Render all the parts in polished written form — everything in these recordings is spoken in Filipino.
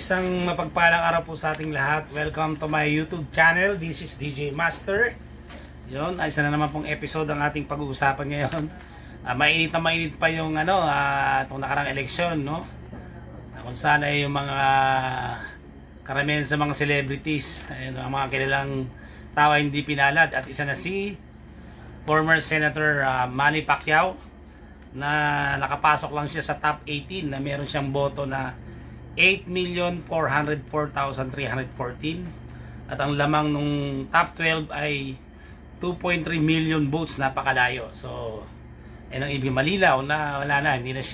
Isang mapagpalang araw po sa ating lahat. Welcome to my YouTube channel. This is DJ Master. Yun, isa na naman pong episode ang ating pag-uusapan ngayon. Mainit na mainit pa yung itong nakarang eleksyon, no? Kung saan ay yung mga karamihan sa mga celebrities, ayun, ang mga kilalang tawa hindi pinalad. At isa na si former Senator Manny Pacquiao na nakapasok lang siya sa top 18 na meron siyang boto na 8,404,314 at ang lamang nung top 12 ay 2.3 million votes, napakalayo. So, ang ibig malilaw na wala na, hindi na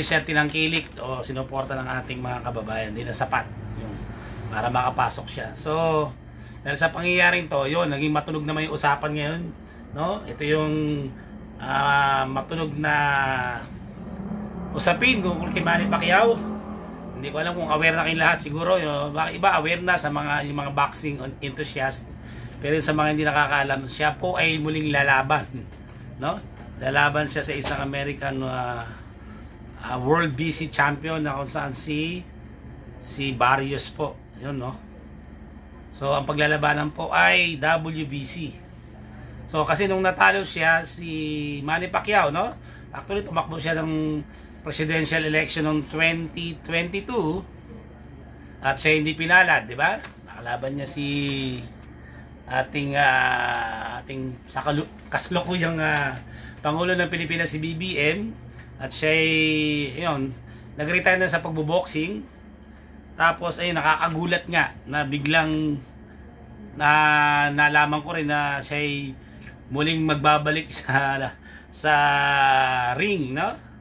siya tinangkilik o sinuporta ng ating mga kababayan, hindi na sapat yung para makapasok siya. So, dahil sa pangyayaring to, yun, naging matunog naman yung usapan ngayon, no? Ito yung matunog na usapin kung kay Manny Pacquiao. Hindi ko alam kung aware na kayong lahat, siguro yung iba aware na sa yung mga boxing enthusiast, pero sa mga hindi nakakaalam, siya po ay muling lalaban, no? Lalaban siya sa isang American World BC champion na kung saan si Barrios po, yun, no? So ang paglalabanan po ay WBC. So kasi nung natalo siya si Manny Pacquiao, no? Actually tumakbo siya ng presidential election noong 2022 at siya hindi pinalad, di ba? Nakalaban niya si ating kaslukuyang Pangulo ng Pilipinas, si BBM, at siya yun, nag-retire na sa pagboboxing. Tapos ay nakakagulat nga na biglang nalaman ko rin na siya muling magbabalik sa ring, no?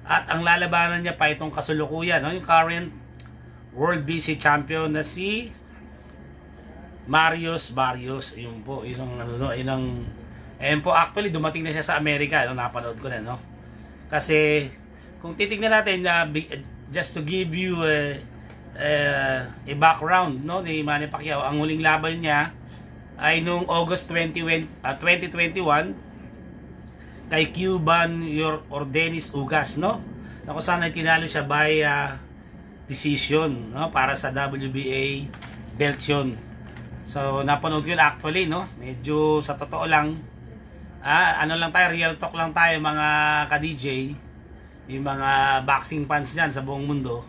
At ang lalabanan niya pa itong kasulukuyan, no? Yung current World BC champion na si Marius Barrios. Yun po, ayun po, actually dumating na siya sa Amerika, no? Napanood ko na, no? Kasi kung titignan natin, just to give you a background, no, ni Manny Pacquiao, ang huling laban niya ay noong August 2021 kay Cuban Yordenis Ugas, no? Na kung saan ay tinalo siya by decision, no? Para sa WBA belt yun. So napanood ko yun actually, no? Medyo sa totoo lang, ano lang tayo, real talk lang tayo mga ka-DJ, yung mga boxing fans dyan sa buong mundo.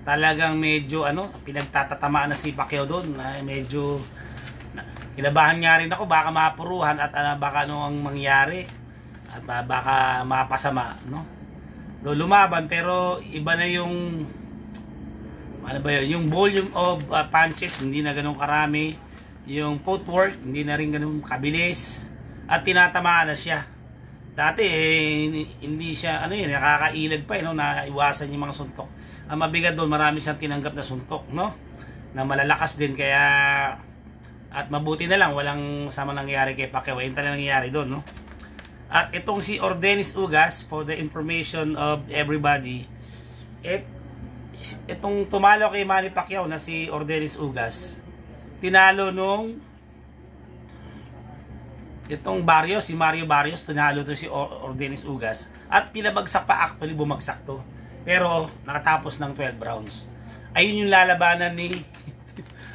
Talagang medyo pinagtatatamaan na si Pacquiao doon. Medyo kinabahan nga rin ako, baka mapuruhan at baka ang mangyari at baka mapasama, no? Do lumaban, pero iba na yung yung volume of punches, hindi na ganun karami, yung footwork hindi na rin ganun kabilis, at tinatamaan na siya. Dati hindi siya nakakailag pa, naiwasan yung mga suntok. Ang mabigat doon, marami siyang tinanggap na suntok, no? Na malalakas din, kaya at mabuti na lang walang sama nangyari kay Pacquiao. Ayun talagang nangyari doon, no? At itong si Yordenis Ugas, for the information of everybody, itong tumalo kay Manny Pacquiao na si Yordenis Ugas, tinalo nung itong Barrios, si Mario Barrios, tinalo to si Yordenis Ugas, at pinabagsak pa, actually bumagsak to, pero nakatapos ng 12 rounds. Ayun yung lalabanan ni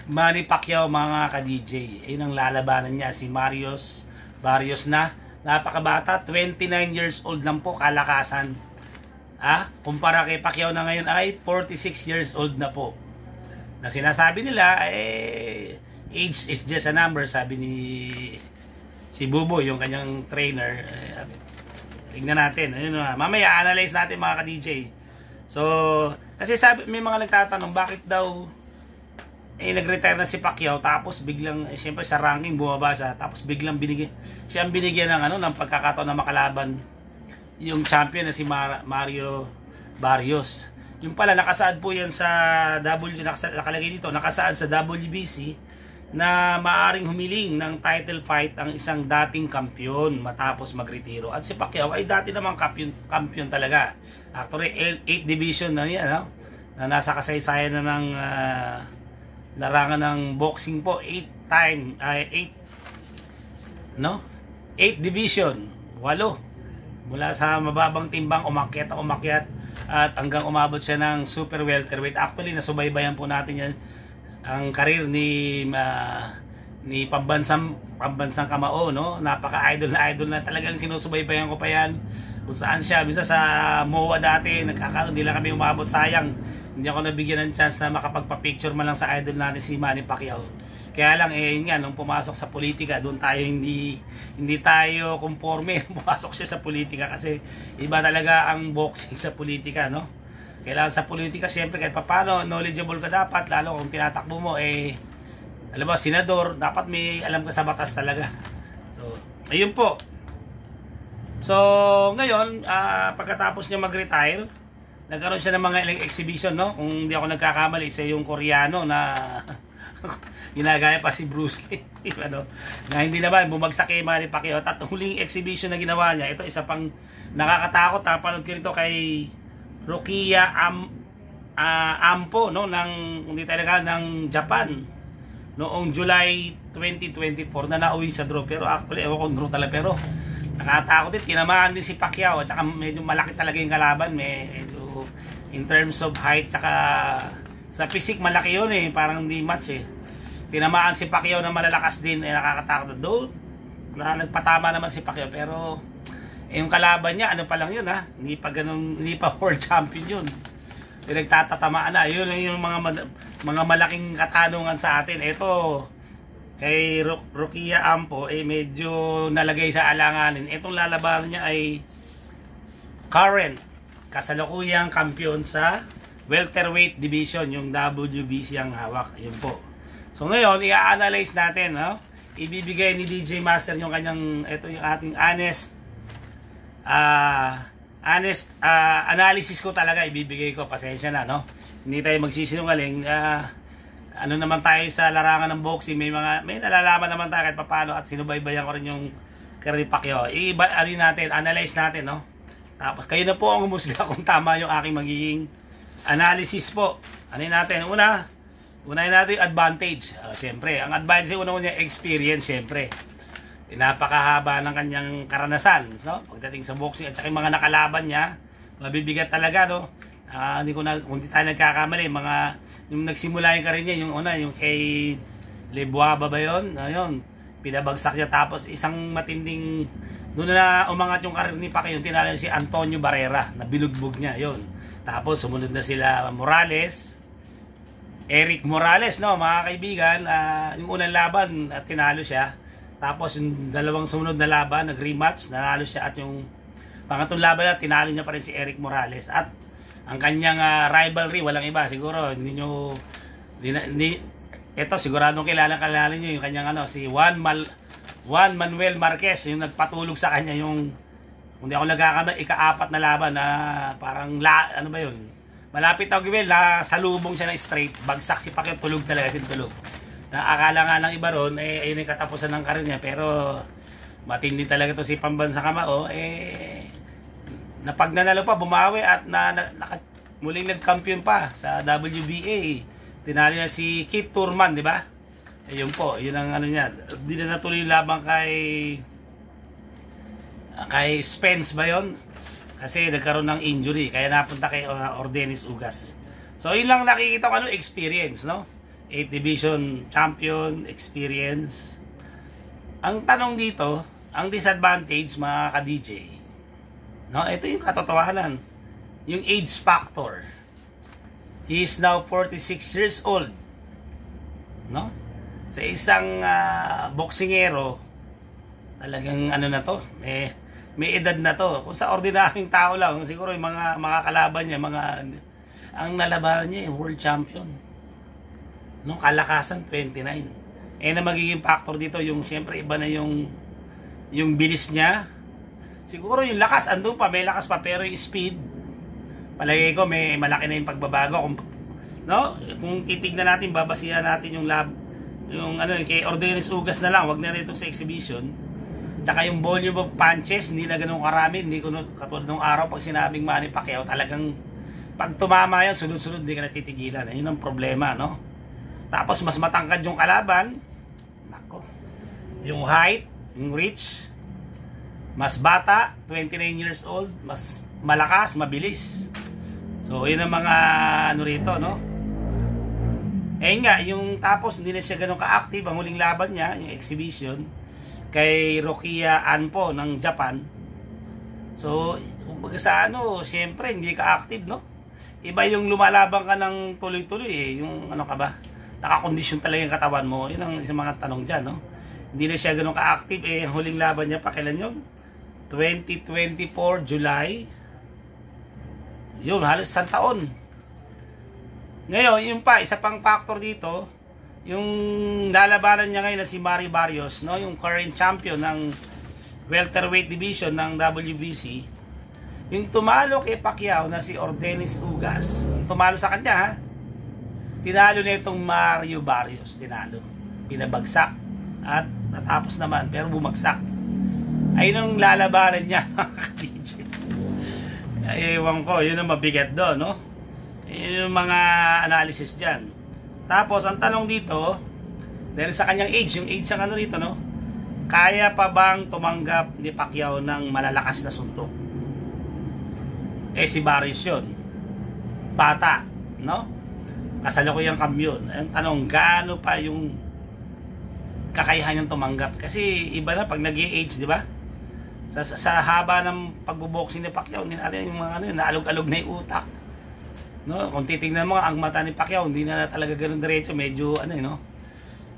Manny Pacquiao, mga ka-DJ. Ayun ang lalabanan niya, si Marius Barrios, na napakabata, 29 years old lang po, kalakasan. Kumpara kay Pacquiao na ngayon ay 46 years old na po. Na sinasabi nila, age is just a number, sabi ni si Bubo, yung kanyang trainer. Tingnan natin. Ayun, mamaya analyze natin, mga ka-DJ. So, kasi may mga nagtatanong, bakit daw nag-retire na si Pacquiao, tapos biglang, siyempre sa ranking bumaba siya, tapos biglang siya ang binigyan ng pagkakataon na makalaban yung champion na si Mario Barrios. Yung pala, nakasaad po yan sa nakalagay dito, nakasaad sa WBC na maaring humiling ng title fight ang isang dating kampiyon matapos magretiro. At si Pacquiao ay dati namang kampiyon talaga. Actually, 8 division na yan, no? Na nasa kasaysayan na ng larangan ng boxing po. 8 division, 8. Mula sa mababang timbang, umakyat. at hanggang umabot siya ng super welterweight. Actually, nasubaybayan po natin yan ang karir ni pambansang kamao, no? Napaka-idol na talagang sinusubaybayan ko pa yan. Kung saan siya, bisa sa MOA dati, hindi lang kami umabot, sayang. Hindi ako nabigyan ng chance na makapagpa-picture man lang sa idol natin si Manny Pacquiao. Kaya lang, yun nga, nung pumasok sa politika, doon tayo hindi tayo conforme. Pumasok siya sa politika kasi iba talaga ang boxing sa politika, no? Kailangan sa politika, syempre, kahit papano, knowledgeable ka dapat, lalo kung tinatakbo mo, alam mo, senador, dapat may alam ka sa batas talaga. So, ayun po. So, ngayon, pagkatapos niya mag-retire, nagkaroon siya ng mga exhibition, no? Kung hindi ako nagkakamali, isa yung Koreano na ginagaya pa si Bruce Lee. Ano? Na hindi naman, bumagsak kay Manny Pacquiao. At huling exhibition na ginawa niya, ito isa pang nakakatakot. Panood ko rito kay Rokia Ampo, no? Hindi talaga ng Japan. Noong July 2024 na nauwi sa draw. Pero actually, ewan ko draw talaga. Pero nakatakot din. Tinamaan din si Pacquiao. At saka medyo malaki talaga yung kalaban. Medyo in terms of height. Tsaka sa physique malaki yun eh. Parang hindi match eh. Tinamaan si Pacquiao na malalakas din. Nakakatakot doon. Nagpatama naman si Pacquiao. Pero yung kalaban niya, ano pa lang yun ha. Hindi pa world champion yun. Pinagtatatamaan na. Yun yung mga malaking katanungan sa atin. Ito, kay Rokia Ampo, medyo nalagay sa alanganin. Itong lalabanan niya ay current, kasalukuyang kampiyon sa welterweight division, yung WBC ang hawak. Yun po. So ngayon, i-analyze natin, no? Ibibigay ni DJ Master yung kanyang, ito yung ating honest analysis ko talaga, ibibigay ko. Pasensya na, no? Hindi tayo magsisinungaling. Ano naman tayo sa larangan ng boxing, may nalalaman naman tayo kahit paano at sinubaybayan ko rin yung career ni Pacquiao. Analyze natin, no? Tapos kayo na po ang humusga kung tama yung aking magiging analysis po. Natin? Unahin natin yung advantage. Siyempre, ang advantage niya experience, siyempre. Napakahaba ng kanyang karanasan, no? Pagdating sa boxing at saka yung mga nakalaban niya, mabibigat talaga, no? Kung di tayo nagkakamali, yung nagsimula yung karir niya, yung kay Lebuaba ba yun? Ayun, pinabagsak niya, tapos isang matinding, doon na umangat yung karir ni Pacquiao, yung tinalo si Antonio Barrera, na binugbog niya, yun. Tapos sumunod na sila Eric Morales, no, mga kaibigan, yung unang laban, tinalo siya. Tapos yung dalawang sumunod na laban, nag-rematch, nanalo siya, at yung pangatlong laban na, tinalo niya pa rin si Eric Morales. At ang kanyang rivalry, walang iba, siguro, ito, siguradong kilala nyo, yung kanyang si Juan Manuel Marquez, yung nagpatulog sa kanya, yung, kung di ako nagkakamali, ika-4 na laban na parang, ano ba yun? Malapit ako gawin, salubong siya ng straight, bagsak si Pacquiao, tulog talaga, tulog. Akala nga ng iba ron, ayun yung katapusan ng karir niya, pero matindi talaga to si pambansa kamao, na pag nanalo pa, bumawi at muling nagkampiyon pa sa WBA. Tinalo niya si Keith Thurman, di ba? Ayun po, yun ang ano niya. Hindi na natuloy yung labang kay Spence ba yun? Kasi nagkaroon ng injury, kaya napunta kay Ordenis Ugas. So yun lang nakikita ko, experience, no? 8 division champion, experience. Ang tanong dito, ang disadvantage, mga ka-DJ, no? Ito yung katotohanan. Yung age factor. He is now 46 years old. No? Sa isang boksingero, talagang ano na to, may edad na to. Kung sa ordinaryong tao lang, siguro yung mga kalaban niya, ang nalabanan niya, world champion. No, kalakasan 29. Na magiging factor dito, yung siyempre iba na yung bilis niya. Siguro yung lakas, andun pa, may lakas pa, pero yung speed, palagay ko may malaki na yung pagbabago. Kung titignan natin, babasihan natin yung kay Ordenis Ugas na lang, wag na rin sa exhibition. Tsaka yung volume of punches, hindi na ganun karami, hindi ko katulad nung araw pag sinabing Manny Pacquiao, talagang pag tumama yan, sunod-sunod, hindi ka natitigilan. Yun ang problema, no? Tapos mas matangkad yung kalaban, nako, yung height, yung reach, mas bata, 29 years old, mas malakas, mabilis. So, yun ang mga ano rito, no? Eh nga, yung tapos hindi na siya ganun ka-active. Ang huling laban niya, yung exhibition, kay Rokia Anpo ng Japan. So, kumbaga sa ano, siyempre, hindi ka-active, no? Iba yung lumalaban ka ng tuloy-tuloy eh. Yung ano ka ba? Nakakondisyon talaga yung katawan mo. Yun ang isang mga tanong dyan, no? Hindi na siya ganun ka-active eh. Ang huling laban niya, pakailan yun? 2024 July. Yun, halos isang taon. Ngayon, yung pa, isa pang factor dito, yung lalabanan niya ngayon na si Manny Barrios, no? Yung current champion ng welterweight division ng WBC, yung tumalo kay Pacquiao na si Ordenis Ugas, tumalo sa kanya ha, tinalo na itong Mario Barrios, tinalo, pinabagsak, at natapos naman, pero bumagsak. Ayun ang lalabanan niya, DJ. Ewan ko, yun ang mabigat doon, no? Yung mga analysis dyan. Tapos, ang tanong dito, dahil sa kanyang age, yung age ng ano dito, no? Kaya pa bang tumanggap ni Pacquiao ng malalakas na suntok? Eh, si Barrios yun. Bata, no? Kasalukuyang kampiyon. Ang tanong, gaano pa yung kakayahan niyang tumanggap? Kasi, iba na pag nag-age, di ba? Sa haba ng pagbuboxing ni Pacquiao, hindi natin yung mga ano, naalog-alog na yung utak. No, kung titingnan mo ang mata ni Pacquiao, hindi na talaga ganoon diretso, medyo ano no.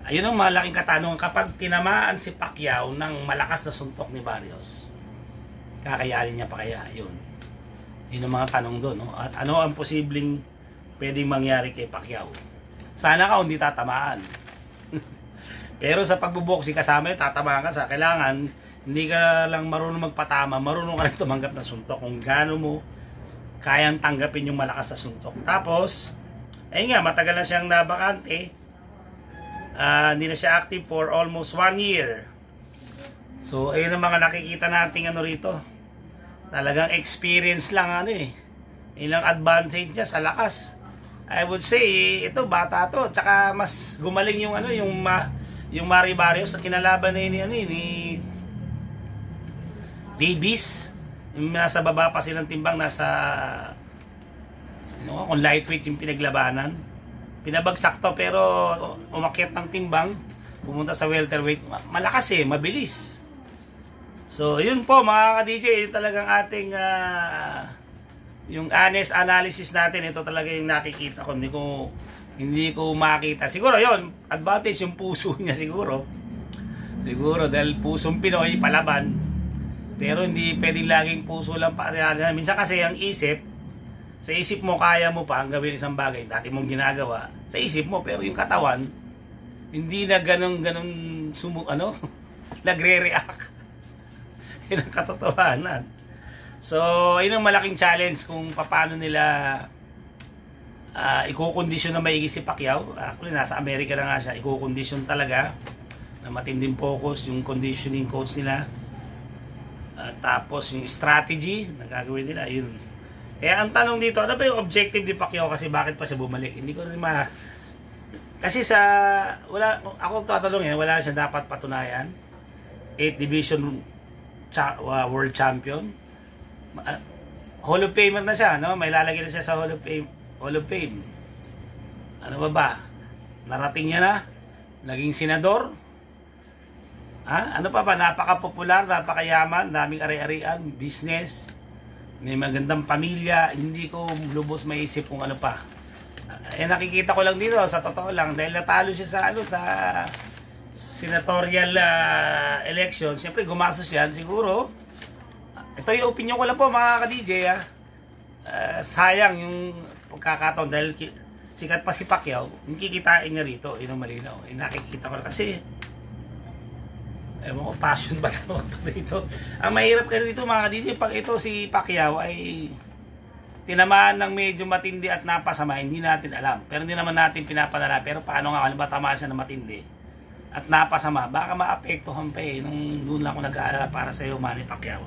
Ayun ang malaking katanungan kapag tinamaan si Pacquiao ng malakas na suntok ni Barrios. Kakayanin niya pa kaya? Yun. Yun ang mga tanong doon, no. At ano ang posibleng pwedeng mangyari kay Pacquiao? Sana ka hindi tatamaan. Pero sa pagbuboxing kasama yun, tatamaan ka sa kailangan hindi ka lang marunong magpatama, marunong ka rin tumanggap ng suntok kung gaano mo kayang tanggapin yung malakas na suntok. Tapos, ayun nga, matagal na siyang nabakante. Hindi na siya active for almost 1 year. So, ayun ang mga nakikita nating ano rito. Talagang experience lang ano eh. Ilang advantage niya sa lakas. I would say, ito, bata to. Tsaka mas gumaling yung ano, yung Manny Barrios sa kinalaban na ni Davis. Yung nasa baba pa silang timbang, nasa kung lightweight yung pinaglabanan, pinabagsak to pero umakyat ng timbang, pumunta sa welterweight. Malakas eh, mabilis. So yun po mga ka-DJ, yun talagang ating yung honest analysis natin. Ito talaga yung nakikita ko, hindi ko makita. Siguro yun, advantage yung puso niya siguro dahil pusong Pinoy palaban. Pero hindi pwedeng laging puso lang para. Minsan kasi ang isip, sa isip mo kaya mo pa ang gawin isang bagay, dati mong ginagawa, sa isip mo, pero yung katawan, hindi na ganun nagre-react. Yun ang katotohanan. So, yun ang malaking challenge kung paano nila ikukondisyon na maigi si Pacquiao. Actually, nasa Amerika na nga siya, ikukondisyon talaga na matinding focus yung conditioning coach nila. Tapos yung strategy na gagawin nila, yun. Kaya ang tanong dito, ano ba yung objective ni Pacquiao, kasi bakit pa siya bumalik? Hindi ko rin kasi ako tatanungin, wala siya dapat patunayan. 8 division world champion. Hall of Famer na siya, no? May lalagay na siya sa Hall of Fame. Ano ba? Narating niya na, naging senador. Ano pa ba? Napaka-popular, napakayaman, daming ari-arian, business, may magandang pamilya, hindi ko lubos maisip kung ano pa. Nakikita ko lang dito, sa totoo lang, dahil natalo siya sa senatorial election, siyempre gumastos yan, siguro. Ito yung opinion ko lang po mga ka-DJ, sayang yung pagkakataon dahil sikat pa si Pacquiao, yung kikitain niya rito, yun ang malinaw. Nakikita ko lang kasi ewan ko, passion ba tawag dito. Ang mahirap ka dito mga DJ, pag ito si Pacquiao ay tinamaan ng medyo matindi at napasama, hindi natin alam. Pero hindi naman natin pinapadala. Pero paano nga, ba tamaan siya na matindi at napasama, baka maapektuhan pa eh. Doon lang ako nag-aalala para sa iyo, Manny Pacquiao.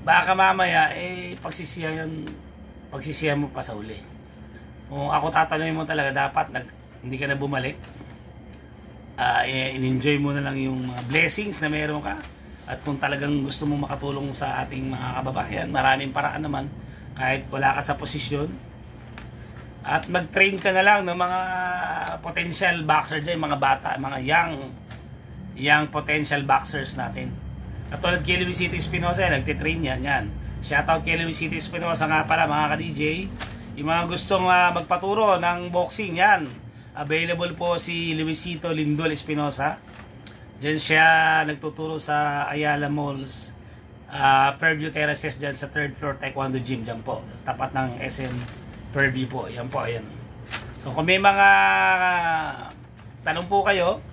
Baka mamaya, pagsisiyan mo pa sa uli. Kung ako tatanungin mo talaga, dapat hindi ka na bumalik. In-enjoy mo na lang yung mga blessings na meron ka, at kung talagang gusto mo makatulong sa ating mga kababayan, maraming paraan naman kahit wala ka sa posisyon. At mag-train ka na lang ng mga potential boxer dyan, mga bata, mga young potential boxers natin. Katulad kay Luisito Espinosa, nagtitrain yan. Shoutout kay Luisito Espinosa nga pala mga ka-DJ. Yung mga gustong magpaturo ng boxing, yan. Available po si Luisito Lindol Espinosa. Diyan siya nagtuturo sa Ayala Malls, Fairview Terraces dyan sa 3rd floor Taekwondo Gym dyan po. Tapat ng SM Fairview po. Yan po, ayan. So kung may mga tanong po kayo,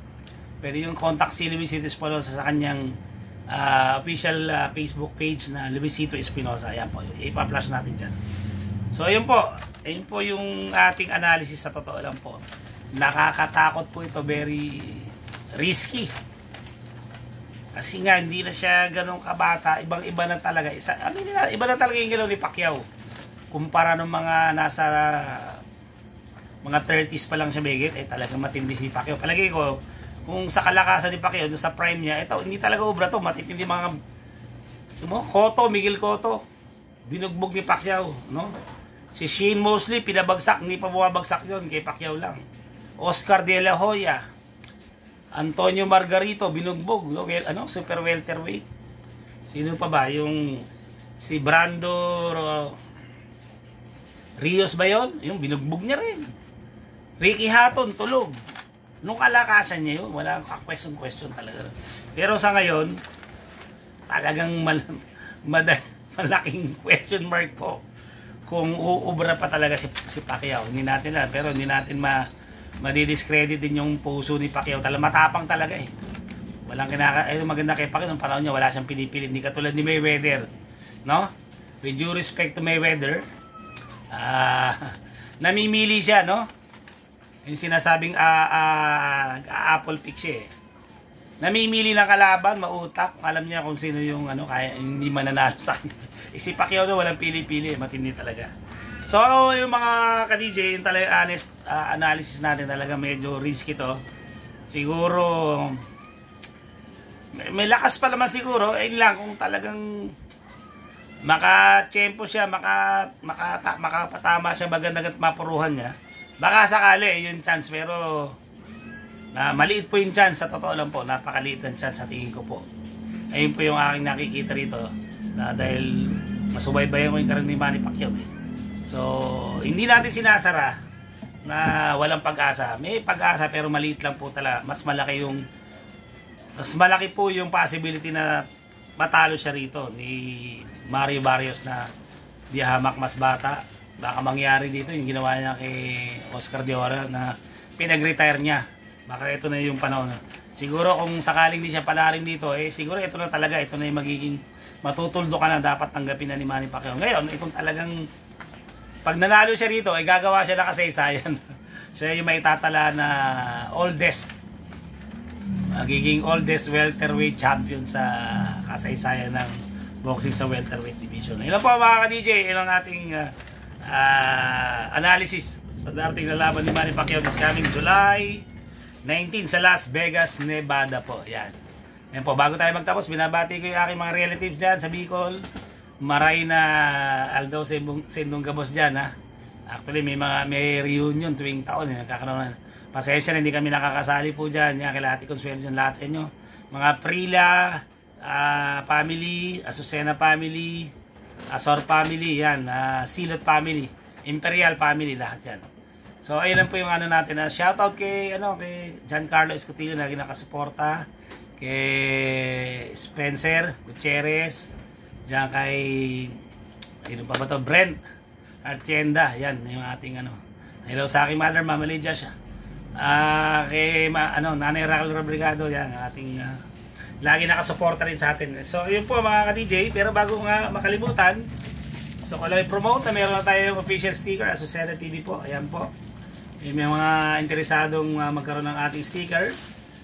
pwede yung contact si Luisito Espinosa sa kanyang official Facebook page na Luisito Espinosa. Ayan po, ipa-flash natin dyan. So ayun po yung ating analysis. Sa totoo lang po, nakakatakot po ito, very risky. Kasi nga, hindi na siya ganun kabata. Ibang-iba na talaga. Iba na talaga yung galaw ni Pacquiao. Kumpara ng mga nasa mga 30s pa lang siya bigit, talagang matindi si Pacquiao. Palagi ko, kung sa kalakasan ni Pacquiao, sa prime niya, ito, hindi talaga obra to. Matitindi mga Cotto, Miguel Cotto. Binugbog ni Pacquiao, no? Si Shane Mosley, pinabagsak, hindi pa bumabagsak yun, kay Pacquiao lang. Oscar De La Hoya, Antonio Margarito, binugbog, no? Super welterweight. Sino pa ba? Yung si Brando Rios ba yun? Yung binugbog niya rin. Ricky Hatton, tulog. Nung kalakasan niya yun, wala question talaga. Pero sa ngayon, talagang malaking question mark po kung uubra pa talaga si Pacquiao. Hindi natin alam, pero hindi natin madidiscredit din yung puso ni Pacquiao. Matapang talaga eh. Walang maganda kay Pacquiao, nung panahon niya wala siyang pinipilit. Hindi katulad ni Mayweather, no? With due respect to Mayweather, namimili siya, no? Yung sinasabing apple pick siya eh. Namimili ng kalaban, mautak, alam niya kung sino yung kaya hindi mananalo sa kanya. Si Pacquiao walang pili-pili, matindi talaga. So yung mga ka-DJ, yung talagang honest analysis natin, talaga medyo risky to. Siguro may lakas pa naman siguro, lang kung talagang maka-tempo siya, makapatama siya magandang at mapuruhan niya. Baka sakali yung chance, pero maliit po yung chance. Sa totoo lang po, napakaliit ang chance sa tingin ko po. Ayun po yung aking nakikita rito, dahil masubaybayan ko yung karoon ni Manny Pacquiao eh. So hindi natin sinasara na walang pag-asa. May pag-asa pero maliit lang po talaga. Mas malaki po yung possibility na matalo siya rito ni Mario Barrios na di hamak mas bata. Baka mangyari dito yung ginawa niya kay Oscar De Ora na pinag-retire niya. Baka ito na yung panahon. Siguro kung sakaling di siya palarin dito, siguro ito na talaga. Ito na yung magiging matutuldo ka na dapat tanggapin na ni Manny Pacquiao. Ngayon, kung talagang pag nanalo siya rito, gagawa siya na kasaysayan. Siya yung may tatala na magiging oldest welterweight champion sa kasaysayan ng boxing sa welterweight division. Ilan po mga ka-DJ, ilang ating analysis sa darating na laban ni Manny Pacquiao this coming July 19 sa Las Vegas, Nevada po. Yan. Yan po, bago tayo magtapos, binabati ko yung aking mga relatives dyan sa Bicol. Maray na Aldaw Sendong Gabos dyan ha. Actually may reunion tuwing taon nagkakaroon. Pasensya na hindi kami nakakasali po dyan. Yan, kila Ate Consuelo dyan lahat sa inyo. Mga Prila family, Azucena family, Azor family, yan, Silot family, Imperial family, lahat yan. So ayun lang po yung natin. Shoutout kay Giancarlo Escotillo na nakasuporta, kay Spencer Gutierrez, diyan kay sino pa ba to? Brent Artienda, yan yung ating hello sa aking mother, Mama Lydia siya. Kay Nanay Raquel Robrigado, yan ating lagi nakasuporta rin sa atin. So yun po mga ka-DJ, pero bago nga makalimutan, so ko lang i-promote na meron na tayong official sticker, Azucena TV po. Ayan po. May mga interesadong magkaroon ng ating sticker.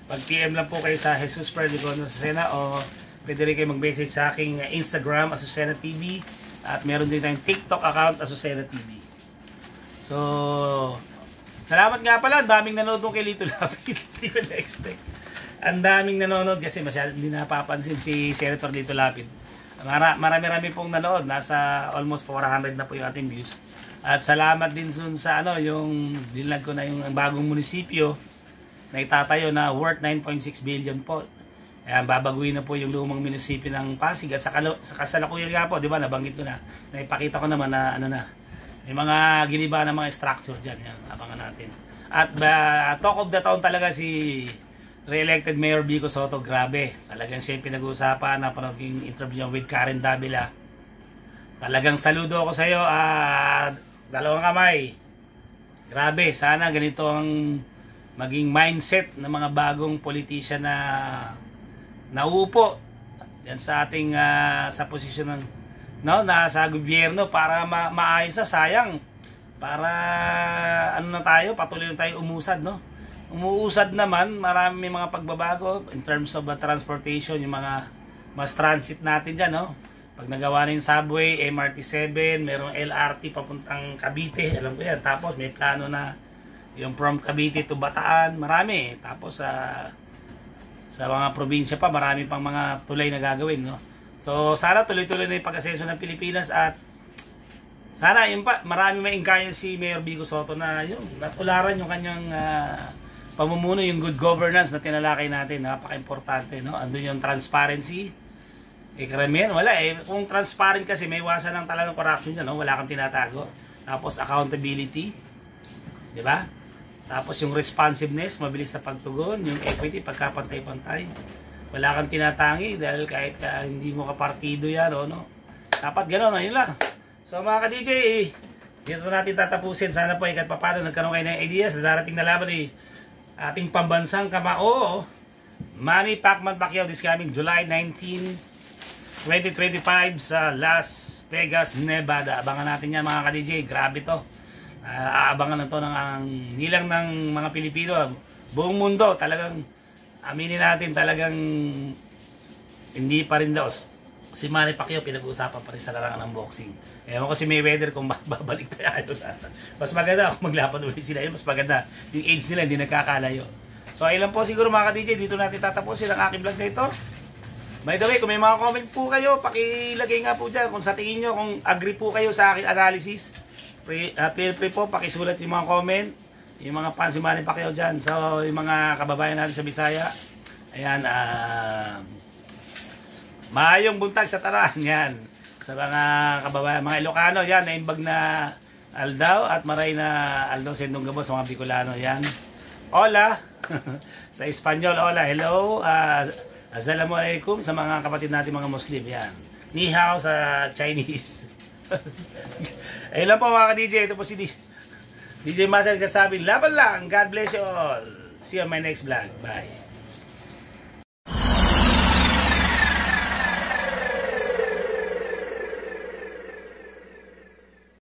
Pag PM lang po kayo sa Jesus Perdigon Azucena, o pwede rin kayo mag-message sa aking Instagram, Azucena TV. At meron din tayong TikTok account, Azucena TV. So, salamat nga pala. Ang daming nanonood kay Lito Lapid. Hindi ko na-expect. Ang daming nanonood kasi masyadong hindi napapansin si Senator Lito Lapid. Marami-rami pong nanood. Nasa almost 400 na po yung ating views. At salamat din sa yung dinlag ko na yung bagong munisipyo na itatayo na worth 9.6 billion po. Ayan, babaguhin na po yung lumang munisipyo ng Pasig. At sa kasalukuyan nga po, di ba, nabanggit ko na, naipakita ko naman na may mga giniba na mga structure dyan. Yan, abangan natin. At talk of the town talaga si re-elected Mayor Vico Sotto. Grabe. Talagang siya yung pinag-uusapan na panahon yung interview with Karen Davila. Talagang saludo ako sa iyo. Dalawang kamay. Grabe. Sana ganito ang maging mindset ng mga bagong politician na nauupo yan sa ating sa posisyon ng nasa gobyerno para maayos na. Sayang para tayo patuloy na tayo umusad, umuusad naman. Marami mga pagbabago in terms of transportation, yung mga mas transit natin dyan, pag nagawa na yung subway, MRT7, merong LRT papuntang Cavite, alam ko yan. Tapos may plano na yung from Cavite to Bataan, marami. Tapos sa mga probinsya pa, marami pang mga tulay na gagawin, So sana tuloy-tuloy na yung pag-asenso ng Pilipinas at sana yun pa, marami maingkayan si Mayor Vico Sotto na natularan yung kanyang pamumuno, yung good governance na tinalakay natin. Napaka-importante, andun yung transparency. Karamihan, wala kung transparent kasi may iwasan ng talagang corruption dyan, wala kang tinatago. Tapos accountability, di ba? Tapos yung responsiveness, mabilis na pagtugon, yung equity, pagkapantay-pantay. Wala kang tinatangi dahil kahit hindi mo kapartido yan, dapat gano'n, yun lang. So mga ka-DJ, dito natin tatapusin. Sana po kahit papano nagkaroon kayo ng ideas na darating na laban ating pambansang kamao, Manny Pacman Pacquiao this coming July 19, 2025 sa Las Vegas, Nevada. Abangan natin yan mga ka-DJ. Grabe to. Aabangan na to hindi lang ng mga Pilipino, buong mundo. Talagang aminin natin, talagang hindi pa rin daw si Manny Pacquiao pinag-uusapan pa rin sa larangan ng boxing. Ewan ko si Mayweather kung babalik pa yun. Mas maganda kung maglaban ulit sila. Mas maganda yung age nila, hindi nagkakalayo. So ayun lang po siguro mga ka-DJ. Dito natin tatapusin ang aking vlog na ito. By the way, kung may mga comment po kayo, pakilagay nga po dyan kung sa tingin nyo, kung agree po kayo sa aking analysis. Feel free po, pakisulat yung mga comment, yung mga fans si Manny Pacquiao dyan. So, yung mga kababayan natin sa Bisaya, ayan, maayong buntag sa taran, yan. Sa mga kababayan, mga Ilocano, yan, naimbag na Aldaw at maray na Aldaw Sendong Gabos, mga Bicolano, yan. Hola, sa Espanyol, hola, hello, Assalamualaikum sa mga kapatid natin mga Muslim, yan. Ni hao sa Chinese. Ayun lang po mga ka-DJ, ito po si DJ Master nagsasabi, laban lang, God bless you all. See you on my next vlog, bye.